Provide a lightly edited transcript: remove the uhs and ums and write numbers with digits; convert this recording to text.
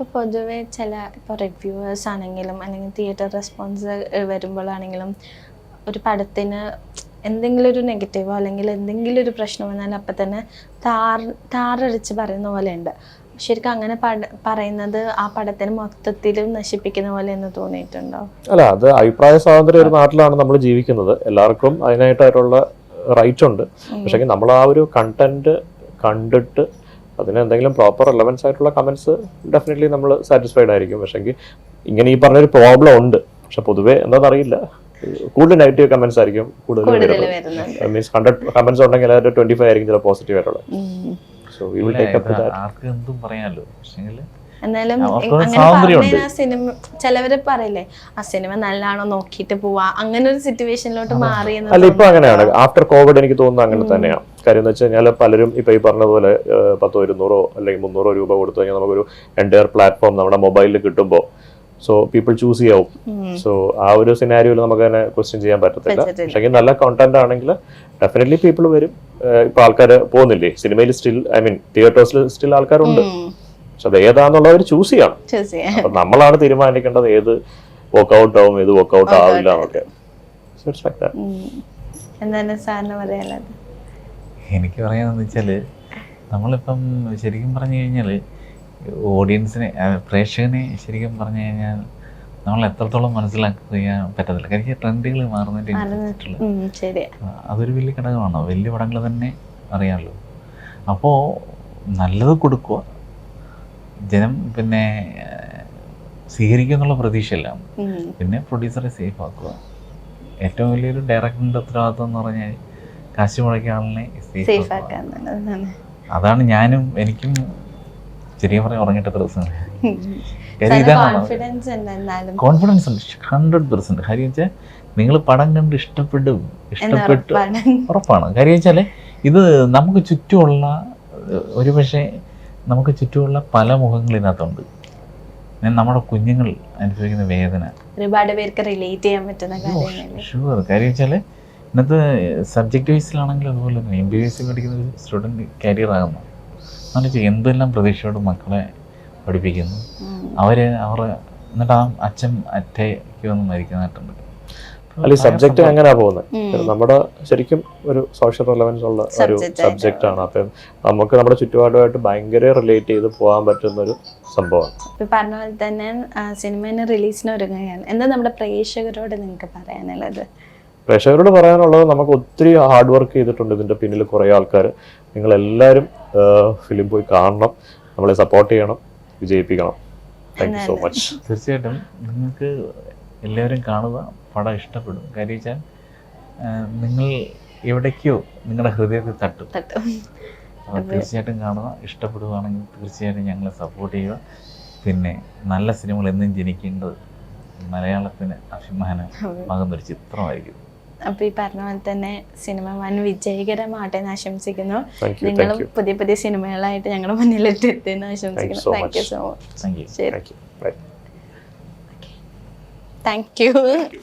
ഇപ്പോൾ പൊതുവെ ഇപ്പോൾ റിവ്യൂവേഴ്സ് ആണെങ്കിലും അല്ലെങ്കിൽ തിയേറ്റർ റെസ്പോൺസ് വരുമ്പോഴാണെങ്കിലും ഒരു പടത്തിന് എന്തെങ്കിലും ഒരു നെഗറ്റീവോ അല്ലെങ്കിൽ എന്തെങ്കിലും ഒരു പ്രശ്നം വന്നാൽ അപ്പം തന്നെ താറടിച്ച് പറയുന്ന പോലെ ഉണ്ട്. ശരിക്കും അങ്ങനെ പറയുന്നത് ആ പടത്തിന് മൊത്തത്തിലും നശിപ്പിക്കുന്ന പോലെ എന്ന് തോന്നിയിട്ടുണ്ടോ? അല്ല, അത് അഭിപ്രായ സ്വാതന്ത്ര്യം ഒരു നാട്ടിലാണ് നമ്മൾ ജീവിക്കുന്നത്. എല്ലാവർക്കും അതിനായിട്ടുള്ള റൈറ്റ് ഉണ്ട്. പക്ഷേ നമ്മൾ ആ ഒരു കണ്ടന്റ് കണ്ടിട്ട് അതിന് എന്തെങ്കിലും പ്രോപ്പർ റെലവൻസ് ആയിട്ടുള്ള കമന്റ്സ് ഡെഫിനറ്റ്ലി നമ്മൾ സാറ്റിസ്ഫൈഡ് ആയിരിക്കും. പക്ഷേ ഇങ്ങനെ ഈ പറഞ്ഞൊരു പ്രോബ്ലം ഉണ്ട്. പക്ഷെ പൊതുവെ എന്താണെന്നറിയില്ല, കൂടുതൽ നെഗറ്റീവ് കമന്റ്സ് ആയിരിക്കും കൂടുതൽ വരുന്നത്. മീൻസ് 100 കമന്റ്സ് ഉണ്ടെങ്കിൽ അതിൽ 25 ആയിരിക്കും ചില പോസിറ്റീവ് ആയിട്ടുള്ളത്. So we will take up that. ആർക്കും എന്തും പറയാലോ. എന്നാലും അങ്ങനെ ആ സിനിമ ചിലവര് പറയില്ലേ ആ സിനിമ നല്ലതാണോ നോക്കിയിട്ട് പോവാ, അങ്ങനെ ഒരു സിറ്റുവേഷനിലോട്ട് മാറി. അല്ല, ഇപ്പൊ അങ്ങനെയാണ്. ആഫ്റ്റർ കോവിഡ് എനിക്ക് തോന്നുന്നു അങ്ങനെ തന്നെയാണ്. കാര്യം എന്ന് വെച്ച് കഴിഞ്ഞാൽ പലരും ഇപ്പൊ ഈ പറഞ്ഞ പോലെ 100, 200 അല്ലെങ്കിൽ 300 രൂപ കൊടുത്തു കഴിഞ്ഞാൽ നമുക്കൊരു എൻ്റയർ പ്ലാറ്റ്ഫോം നമ്മുടെ മൊബൈലിൽ കിട്ടുമ്പോൾ സോ പീപ്പിൾ ചൂസ് ചെയ്യാവും. സോ ആ ഒരു സിനാരിയോയിൽ നമുക്ക് തന്നെ ക്വസ്റ്റ്യൻ ചെയ്യാൻ പറ്റത്തില്ല. പക്ഷേ നല്ല കോണ്ടന്റ് ആണെങ്കിൽ ഡെഫിനറ്റ്ലി പീപ്പിൾ വരും. ഇപ്പൊ ആൾക്കാർ പോകുന്നില്ലേ സിനിമയിൽ, സ്റ്റിൽ തിയേറ്റേഴ്സിൽ സ്റ്റിൽ ആൾക്കാരുണ്ട്. പക്ഷെ അത് ഏതാന്നുള്ളവർ ചൂസ് ചെയ്യണം. അപ്പൊ നമ്മളാണ് തീരുമാനിക്കേണ്ടത് ഏത് വർക്ക്ഔട്ട് ആവും ഏത് വർക്ക്ഔട്ട് ആവില്ല എന്നൊക്കെ. എന്താണ് സാറിന് പറയാനുള്ളത്? എനിക്ക് പറയാമെന്ന് വെച്ചാൽ നമ്മളിപ്പം ശരിക്കും പറഞ്ഞു കഴിഞ്ഞാൽ ഓഡിയൻസിനെ, പ്രേക്ഷകനെ ശരിക്കും പറഞ്ഞു കഴിഞ്ഞാൽ നമ്മൾ എത്രത്തോളം മനസ്സിലാക്കാൻ പറ്റത്തില്ല. കാര്യം ട്രെൻഡുകൾ മാറുന്നതിൻ്റെ അതൊരു വലിയ ഘടകമാണ്. വലിയ പടങ്ങൾ തന്നെ അറിയാമല്ലോ. അപ്പോൾ നല്ലത് കൊടുക്കുക, ജനം പിന്നെ സ്വീകരിക്കുക എന്നുള്ള പ്രതീക്ഷയല്ല. പിന്നെ പ്രൊഡ്യൂസറെ സേഫ് ആക്കുക. ഏറ്റവും വലിയൊരു ഡയറക്ടറിൻ്റെ ഉത്തരവാദിത്വം എന്ന് പറഞ്ഞാൽ കാശ് മുടക്കിയ ആളിനെ സേഫ് ആക്കുക. അതാണ് ഞാനും എനിക്കും ശരിക്കും പറഞ്ഞാൽ ഉറങ്ങിയിട്ട ദിവസം. കോൺഫിഡൻസ് ഉണ്ട് 100%. കാര്യം വെച്ചാൽ നിങ്ങൾ പടം കണ്ട് ഇഷ്ടപ്പെട്ട് ഉറപ്പാണ്. കാര്യം വെച്ചാൽ ഇത് നമുക്ക് ചുറ്റുമുള്ള ഒരുപക്ഷെ നമുക്ക് ചുറ്റുമുള്ള പല മുഖങ്ങൾ ഇതിനകത്തുണ്ട്. നമ്മുടെ കുഞ്ഞുങ്ങൾ അനുഭവിക്കുന്ന വേദന ഒരുപാട് പേർക്ക് റിലേറ്റ് ചെയ്യാൻ പറ്റുന്ന കാര്യങ്ങൾ. ഷുവർ. കാര്യം വെച്ചാൽ ഇന്നത്തെ സബ്ജക്റ്റ് വൈസിലാണെങ്കിൽ അതുപോലെ തന്നെ MBBS പഠിക്കുന്ന ഒരു സ്റ്റുഡൻറ്റ് കരിയർ ആകുന്നു എന്നുവെച്ചാൽ എന്തെല്ലാം പ്രതീക്ഷയോട് മക്കളെ പഠിപ്പിക്കുന്നു. അവർ എന്നിട്ട് ആ അച്ഛൻ അറ്റയ്ക്ക് വന്ന് മരിക്കുന്നതായിട്ടുണ്ട്. അല്ല, ഈ സബ്ജക്റ്റ് എങ്ങനെയാ പോകുന്നത്? നമ്മുടെ ശരിക്കും ഒരു സോഷ്യൽ റെലവൻസ് ഉള്ള ഒരു സബ്ജക്റ്റ് ആണ്. അപ്പം നമുക്ക് നമ്മുടെ ചുറ്റുപാടുമായിട്ട് ഭയങ്കര റിലേറ്റ് ചെയ്ത് പോകാൻ പറ്റുന്ന ഒരു സംഭവമാണ്. ഇപ്പം പറഞ്ഞ പോലെ തന്നെ സിനിമേനെ റിലീസിന് ഒരുങ്ങുകയാണ്. എന്താ നമ്മുടെ പ്രേക്ഷകരോട് നിങ്ങൾക്ക് പറയാനുള്ളത്? പ്രേക്ഷകരോട് പറയാനുള്ളത്, നമുക്ക് ഒത്തിരി ഹാർഡ് വർക്ക് ചെയ്തിട്ടുണ്ട് ഇതിൻ്റെ പിന്നിൽ കുറേ ആൾക്കാർ. നിങ്ങളെല്ലാവരും ഫിലിം പോയി കാണണം, നമ്മളെ സപ്പോർട്ട് ചെയ്യണം, വിജയിപ്പിക്കണം. Thank you so much. തീർച്ചയായിട്ടും നിങ്ങൾക്ക് എല്ലാവരും കാണുക, പടം ഇഷ്ടപ്പെടും. കാര്യം വെച്ചാൽ നിങ്ങൾ എവിടേക്കോ നിങ്ങളുടെ ഹൃദയത്തിൽ തട്ടും. അപ്പോൾ തീർച്ചയായിട്ടും കാണുക. ഇഷ്ടപ്പെടുകയാണെങ്കിൽ തീർച്ചയായിട്ടും ഞങ്ങളെ സപ്പോർട്ട് ചെയ്യുക. പിന്നെ നല്ല സിനിമകൾ എന്നും ജനിക്കേണ്ടത് മലയാളത്തിന് അഭിമാനമാകുന്നൊരു ചിത്രമായിരിക്കും. അപ്പോൾ ഈ പറഞ്ഞ പോലെ തന്നെ സിനിമ വൻ വിജയകരമാട്ടെ എന്ന് ആശംസിക്കുന്നു. നിങ്ങളും പുതിയ പുതിയ സിനിമകളായിട്ട് ഞങ്ങളുടെ മുന്നിലെത്തിയെന്ന് ആശംസിക്കുന്നു. Thank you so much. Thank you. ശരി, താങ്ക് യു.